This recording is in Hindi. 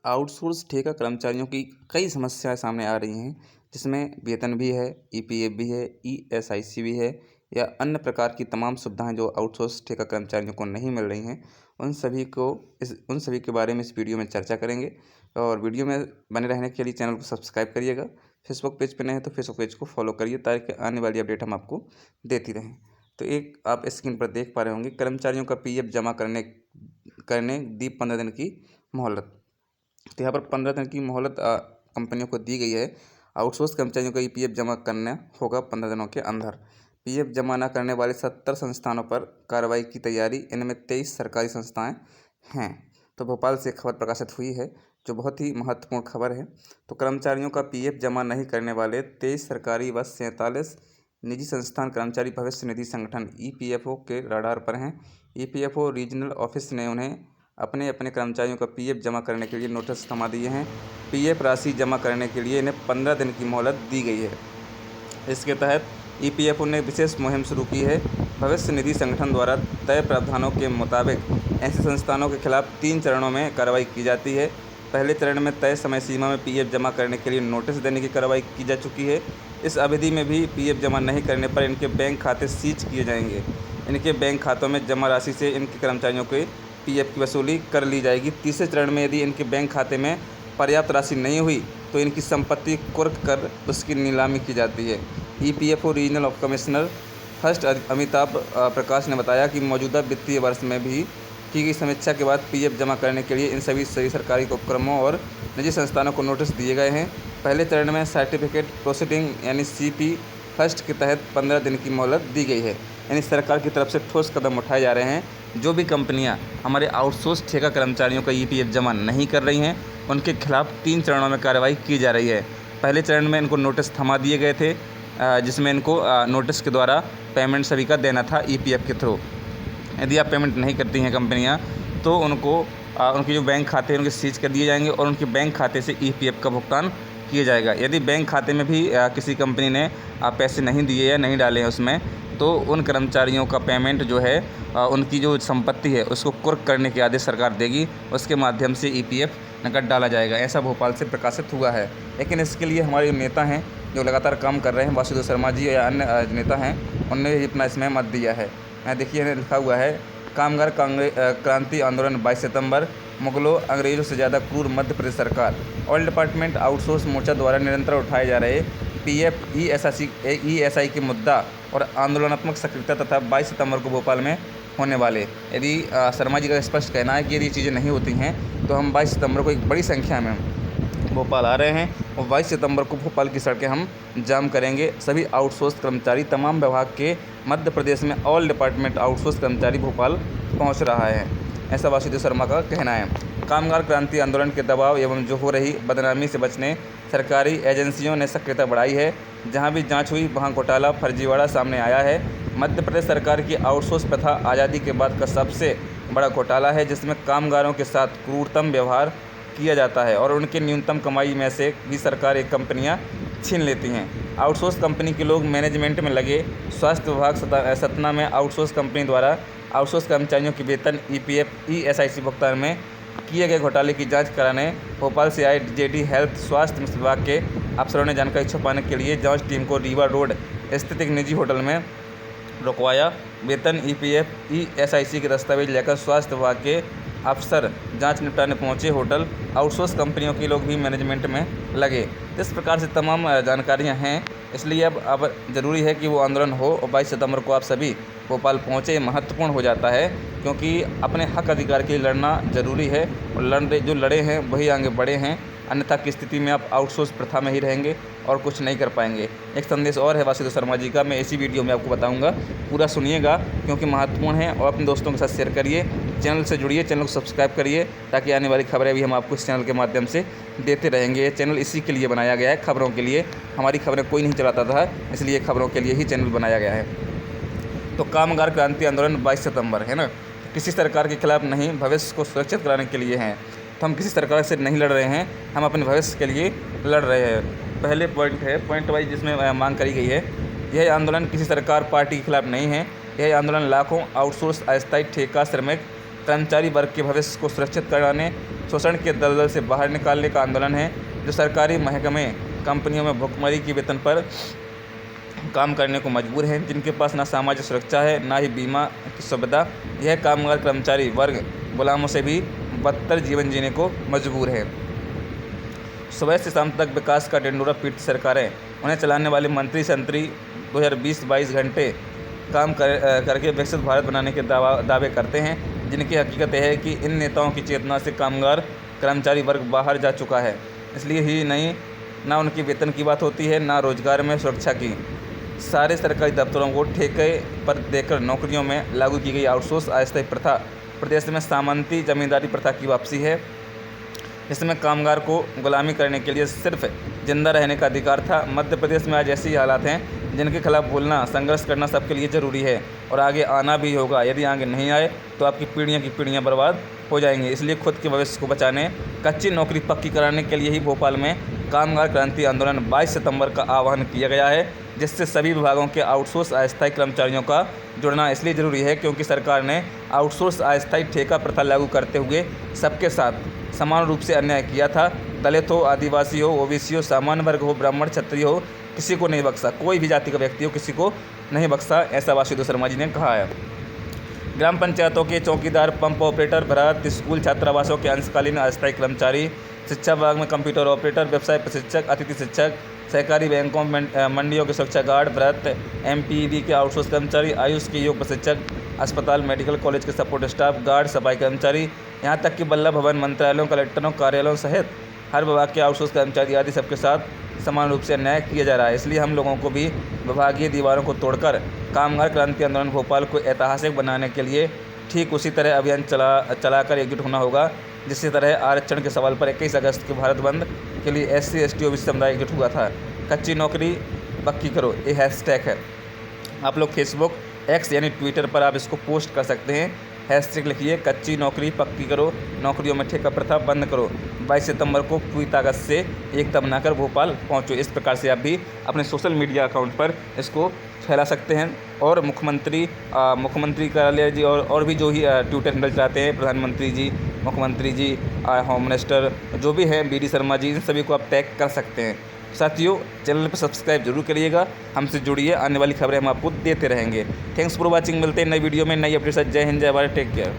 आउटसोर्स ठेका कर्मचारियों की कई समस्याएं सामने आ रही हैं, जिसमें वेतन भी है, ईपीएफ भी है, ईएसआईसी भी है या अन्य प्रकार की तमाम सुविधाएं जो आउटसोर्स ठेका कर्मचारियों को नहीं मिल रही हैं, उन सभी के बारे में इस वीडियो में चर्चा करेंगे। और वीडियो में बने रहने के लिए चैनल को सब्सक्राइब करिएगा। फेसबुक पेज पर नए हैं तो फेसबुक पेज को फॉलो करिए ताकि आने वाली अपडेट हम आपको देती रहें। तो एक आप स्क्रीन पर देख पा रहे होंगे, कर्मचारियों का पीएफ जमा करने करने दी 15 दिन की मोहलत। तो यहाँ पर 15 दिन की मोहलत कंपनियों को दी गई है। आउटसोर्स कर्मचारियों का ईपीएफ जमा करना होगा 15 दिनों के अंदर। पीएफ जमा न करने वाले 70 संस्थानों पर कार्रवाई की तैयारी। इनमें 23 सरकारी संस्थाएं हैं। तो भोपाल से खबर प्रकाशित हुई है, जो बहुत ही महत्वपूर्ण खबर है। तो कर्मचारियों का पीएफ जमा नहीं करने वाले 23 सरकारी व 47 निजी संस्थान कर्मचारी भविष्य निधि संगठन ईपीएफओ के रडार पर हैं। ईपीएफओ रीजनल ऑफिस ने उन्हें अपने अपने कर्मचारियों का पीएफ जमा करने के लिए नोटिस थमा दिए हैं। पीएफ राशि जमा करने के लिए इन्हें 15 दिन की मोहलत दी गई है। इसके तहत ईपीएफओ ने विशेष मुहिम शुरू की है। भविष्य निधि संगठन द्वारा तय प्रावधानों के मुताबिक ऐसे संस्थानों के खिलाफ 3 चरणों में कार्रवाई की जाती है। पहले चरण में तय समय सीमा में पीएफ जमा करने के लिए नोटिस देने की कार्रवाई की जा चुकी है। इस अवधि में भी पीएफ जमा नहीं करने पर इनके बैंक खाते सीज किए जाएंगे। इनके बैंक खातों में जमा राशि से इनके कर्मचारियों के पीएफ की वसूली कर ली जाएगी। तीसरे चरण में यदि इनके बैंक खाते में पर्याप्त राशि नहीं हुई तो इनकी संपत्ति कुर्क कर उसकी नीलामी की जाती है। EPFO regional commissioner first Amitabh Prakash ने बताया कि मौजूदा वित्तीय वर्ष में भी की गई समीक्षा के बाद पीएफ जमा करने के लिए इन सभी सरकारी उपक्रमों और निजी संस्थानों को नोटिस दिए गए हैं। पहले चरण में सर्टिफिकेट प्रोसीडिंग यानी सीपी फर्स्ट के तहत 15 दिन की मोहलत दी गई है। यानी सरकार की तरफ से ठोस कदम उठाए जा रहे हैं। जो भी कंपनियां हमारे आउटसोर्स ठेका कर्मचारियों का ईपीएफ जमा नहीं कर रही हैं, उनके खिलाफ 3 चरणों में कार्रवाई की जा रही है। पहले चरण में इनको नोटिस थमा दिए गए थे, जिसमें इनको नोटिस के द्वारा पेमेंट सभी का देना था ईपीएफ के थ्रू। यदि आप पेमेंट नहीं करती हैं कंपनियां, तो उनको उनके जो बैंक खाते हैं उनके सीज कर दिए जाएंगे और उनके बैंक खाते से ईपीएफ का भुगतान किया जाएगा। यदि बैंक खाते में भी किसी कंपनी ने पैसे नहीं दिए या नहीं डाले हैं उसमें, तो उन कर्मचारियों का पेमेंट जो है, उनकी जो संपत्ति है उसको कुर्क करने के आदेश सरकार देगी। उसके माध्यम से ईपीएफ नकद डाला जाएगा। ऐसा भोपाल से प्रकाशित हुआ है। लेकिन इसके लिए हमारे नेता हैं जो लगातार काम कर रहे हैं, वासुदेव शर्मा जी या अन्य नेता हैं, उनने भी अपना इसमें मत दिया है। देखिए लिखा हुआ है, कामगार क्रांति आंदोलन 22 सितंबर, मुगलों अंग्रेजों से ज़्यादा क्रूर मध्य प्रदेश सरकार। ऑल डिपार्टमेंट आउटसोर्स मोर्चा द्वारा निरंतर उठाए जा रहे पीएफ ईएसआई के मुद्दा और आंदोलनात्मक सक्रियता तथा 22 सितंबर को भोपाल में होने वाले। यदि शर्मा जी का स्पष्ट कहना है कि यदि ये चीज़ें नहीं होती हैं तो हम 22 सितंबर को एक बड़ी संख्या में भोपाल आ रहे हैं और 22 सितंबर को भोपाल की सड़कें हम जाम करेंगे। सभी आउटसोर्स कर्मचारी तमाम विभाग के मध्य प्रदेश में ऑल डिपार्टमेंट आउटसोर्स कर्मचारी भोपाल पहुंच रहा है, ऐसा वासुदेव शर्मा का कहना है। कामगार क्रांति आंदोलन के दबाव एवं जो हो रही बदनामी से बचने सरकारी एजेंसियों ने सक्रियता बढ़ाई है। जहां भी जांच हुई वहां घोटाला फर्जीवाड़ा सामने आया है। मध्य प्रदेश सरकार की आउटसोर्स प्रथा आज़ादी के बाद का सबसे बड़ा घोटाला है, जिसमें कामगारों के साथ क्रूरतम व्यवहार किया जाता है और उनके न्यूनतम कमाई में से भी सरकारी कंपनियां छीन लेती हैं। आउटसोर्स कंपनी के लोग मैनेजमेंट में लगे। स्वास्थ्य विभाग सतना में आउटसोर्स कंपनी द्वारा आउटसोर्स कर्मचारियों की वेतन, ईपीएफ, ईएसआईसी भुगतान में किए गए घोटाले की जांच कराने भोपाल से आए जेडी हेल्थ स्वास्थ्य विभाग के अफसरों ने जानकारी छुपाने के लिए जांच टीम को रीवा रोड स्थित एक निजी होटल में रुकवाया। वेतन, ईपीएफ, ईएसआईसी के दस्तावेज लेकर स्वास्थ्य विभाग के अफसर जांच निपटाने पहुंचे। होटल आउटसोर्स कंपनियों के लोग भी मैनेजमेंट में लगे। इस प्रकार से तमाम जानकारियां हैं, इसलिए अब ज़रूरी है कि वो आंदोलन हो और 22 सितंबर को आप सभी भोपाल पहुँचे। महत्वपूर्ण हो जाता है क्योंकि अपने हक अधिकार के लिए लड़ना ज़रूरी है और जो लड़े हैं वही आगे बढ़े हैं। अन्यथा की स्थिति में आप आउटसोर्स प्रथा में ही रहेंगे और कुछ नहीं कर पाएंगे। एक संदेश और है वासुदेव शर्मा जी का, मैं इसी वीडियो में आपको बताऊंगा, पूरा सुनिएगा क्योंकि महत्वपूर्ण है और अपने दोस्तों के साथ शेयर करिए। चैनल से जुड़िए, चैनल को सब्सक्राइब करिए ताकि आने वाली खबरें भी हम आपको इस चैनल के माध्यम से देते रहेंगे। ये चैनल इसी के लिए बनाया गया है, खबरों के लिए। हमारी खबरें कोई नहीं चलाता था, इसलिए खबरों के लिए ही चैनल बनाया गया है। तो कामगार क्रांति आंदोलन 22 सितंबर है ना, किसी सरकार के खिलाफ नहीं, भविष्य को सुरक्षित कराने के लिए हैं। तो हम किसी सरकार से नहीं लड़ रहे हैं, हम अपने भविष्य के लिए लड़ रहे हैं। पहले पॉइंट है, पॉइंट वाइज जिसमें मांग करी गई है, यह आंदोलन किसी सरकार पार्टी के खिलाफ नहीं है। यह आंदोलन लाखों आउटसोर्स अस्थायी ठेका श्रमिक कर्मचारी वर्ग के भविष्य को सुरक्षित कराने, शोषण के दलदल से बाहर निकालने का आंदोलन है, जो सरकारी महकमे कंपनियों में भुखमरी के वेतन पर काम करने को मजबूर हैं, जिनके पास ना सामाजिक सुरक्षा है ना ही बीमा की सुविधा। यह कामगार कर्मचारी वर्ग गुलामों से भी बदतर जीवन जीने को मजबूर है। सुबह से शाम तक विकास का ढिंढोरा पीटती सरकारें उन्हें चलाने वाले मंत्री संतरी 2020-22 घंटे काम करके विकसित भारत बनाने के दावे करते हैं, जिनकी हकीकत यह है कि इन नेताओं की चेतना से कामगार कर्मचारी वर्ग बाहर जा चुका है। इसलिए ही नहीं ना उनकी वेतन की बात होती है, ना रोजगार में सुरक्षा की। सारे सरकारी दफ्तरों को ठेके पर देकर नौकरियों में लागू की गई आउटसोर्स अस्थायी प्रथा प्रदेश में सामंती जमींदारी प्रथा की वापसी है, जिसमें कामगार को गुलामी करने के लिए सिर्फ जिंदा रहने का अधिकार था। मध्य प्रदेश में आज ऐसी हालात हैं जिनके खिलाफ बोलना, संघर्ष करना सबके लिए ज़रूरी है और आगे आना भी होगा। यदि आगे नहीं आए तो आपकी पीढ़ियाँ की पीढ़ियाँ बर्बाद हो जाएंगी। इसलिए खुद के भविष्य को बचाने, कच्ची नौकरी पक्की कराने के लिए ही भोपाल में कामगार क्रांति आंदोलन 22 सितंबर का आह्वान किया गया है, जिससे सभी विभागों के आउटसोर्स अस्थायी कर्मचारियों का जुड़ना इसलिए ज़रूरी है क्योंकि सरकार ने आउटसोर्स अस्थायी ठेका प्रथा लागू करते हुए सबके साथ समान रूप से अन्याय किया था। दलित हो, आदिवासी हो, ओबीसी हो, सामान्य वर्ग हो, ब्राह्मण, क्षत्रिय हो, किसी को नहीं बख्शा। कोई भी जाति का व्यक्ति हो, किसी को नहीं बख्शा, ऐसा वासुदेव शर्मा जी ने कहा है। ग्राम पंचायतों के चौकीदार, पंप ऑपरेटर, भ्रात, स्कूल छात्रावासों के अंशकालीन अस्थायी कर्मचारी, शिक्षा विभाग में कंप्यूटर ऑपरेटर, व्यवसाय प्रशिक्षक, अतिथि शिक्षक, सहकारी बैंकों, मंडियों के सुरक्षा गार्ड, व्रत, एमपीईडी के आउटसोर्स कर्मचारी, आयुष के योग प्रशिक्षक, अस्पताल, मेडिकल कॉलेज के सपोर्ट स्टाफ, गार्ड, सफाई कर्मचारी, यहाँ तक कि बल्लभ भवन, मंत्रालयों, कलेक्टरों, कार्यालयों सहित हर विभाग के आउटसोर्स कर्मचारी आदि सबके साथ समान रूप से अन्याय किया जा रहा है। इसलिए हम लोगों को भी विभागीय दीवारों को तोड़कर कामगार क्रांति आंदोलन भोपाल को ऐतिहासिक बनाने के लिए ठीक उसी तरह अभियान चलाकर एकजुट होना होगा, जिस तरह आरक्षण के सवाल पर 21 अगस्त के भारत बंद के लिए SC, ST, OBC समुदाय एकजुट हुआ था। कच्ची नौकरी पक्की करो, ये हैशटैग है। आप लोग फेसबुक, X यानी ट्विटर पर आप इसको पोस्ट कर सकते हैं। हैशटैग लिखिए, कच्ची नौकरी पक्की करो, नौकरियों में ठेका प्रथा बंद करो। 22 सितंबर को पूरी ताकत से एकता बनाकर भोपाल पहुंचो। इस प्रकार से आप भी अपने सोशल मीडिया अकाउंट पर इसको फैला सकते हैं और मुख्यमंत्री कार्यालय जी और भी जो ही ट्विटर हैंडल चलाते हैं, प्रधानमंत्री जी, मुख्यमंत्री जी, होम मिनिस्टर जो भी हैं, BD शर्मा जी, इन सभी को आप टैग कर सकते हैं। साथियों, चैनल पर सब्सक्राइब जरूर करिएगा, हमसे जुड़िए, आने वाली खबरें हम आपको देते रहेंगे। Thanks for watching. मिलते हैं नई वीडियो में नई अपडेट। जय हिंद, जय भारत, टेक केयर।